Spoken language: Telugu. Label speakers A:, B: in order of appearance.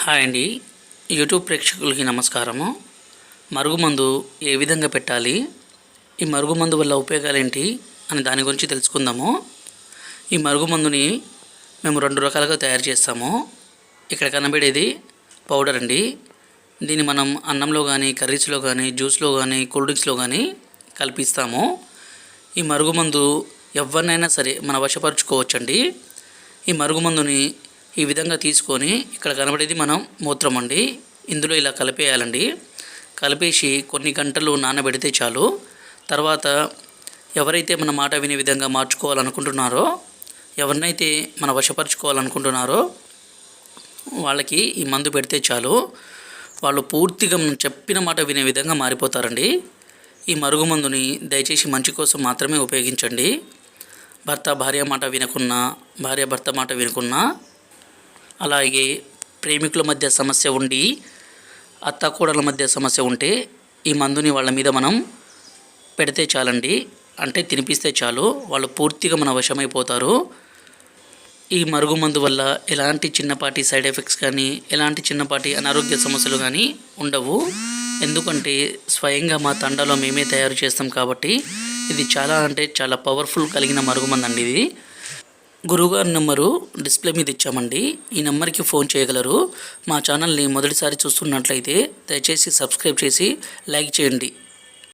A: హాయ్ అండి. యూట్యూబ్ ప్రేక్షకులకి నమస్కారము. మరుగుమందు ఏ విధంగా పెట్టాలి, ఈ మరుగుమందు వల్ల ఉపయోగాలేంటి అని దాని గురించి తెలుసుకుందాము. ఈ మరుగుమందుని మేము 2 రకాలుగా తయారు చేస్తాము. ఇక్కడ కనబడేది పౌడర్ అండి. దీన్ని మనం అన్నంలో కానీ, కర్రీస్లో కానీ, జ్యూస్లో కానీ, కూల్ డ్రింక్స్లో కానీ కలిపిస్తాము. ఈ మరుగుమందు ఎవరినైనా సరే మన వశపరుచుకోవచ్చండి. ఈ మరుగుమందుని ఈ విధంగా తీసుకొని ఇక్కడ కనబడేది మనం మూత్రం అండి. ఇందులో ఇలా కలిపేయాలండి. కలిపేసి కొన్ని గంటలు నానబెడితే చాలు. తర్వాత ఎవరైతే మన మాట వినే విధంగా మార్చుకోవాలనుకుంటున్నారో, ఎవరినైతే మన వశపరుచుకోవాలనుకుంటున్నారో వాళ్ళకి ఈ మందు పెడితే చాలు. వాళ్ళు పూర్తిగా మనం చెప్పిన మాట వినే విధంగా మారిపోతారండి. ఈ మరుగుమందుని దయచేసి మంచి కోసం మాత్రమే ఉపయోగించండి. భర్త భార్య మాట వినకున్నా, భార్య భర్త మాట వినకున్నా, అలాగే ప్రేమికుల మధ్య సమస్య ఉండి అత్తాకోడల మధ్య సమస్య ఉంటే ఈ మందుని వాళ్ళ మీద మనం పెడితే చాలండి. అంటే తినిపిస్తే చాలు, వాళ్ళు పూర్తిగా మన వశమైపోతారు. ఈ మరుగుమందు వల్ల ఎలాంటి చిన్నపాటి సైడ్ ఎఫెక్ట్స్ కానీ, ఎలాంటి చిన్నపాటి అనారోగ్య సమస్యలు కానీ ఉండవు. ఎందుకంటే స్వయంగా మా తండాలో మేమే తయారు చేస్తాం కాబట్టి ఇది చాలా పవర్ఫుల్ కలిగిన మరుగుమందు అండి. ఇది గురువుగారి నెంబరు డిస్ప్లే మీద ఇచ్చామండి. ఈ నెంబర్కి ఫోన్ చేయగలరు. మా ఛానల్ని మొదటిసారి చూస్తున్నట్లయితే దయచేసి సబ్స్క్రైబ్ చేసి లైక్ చేయండి.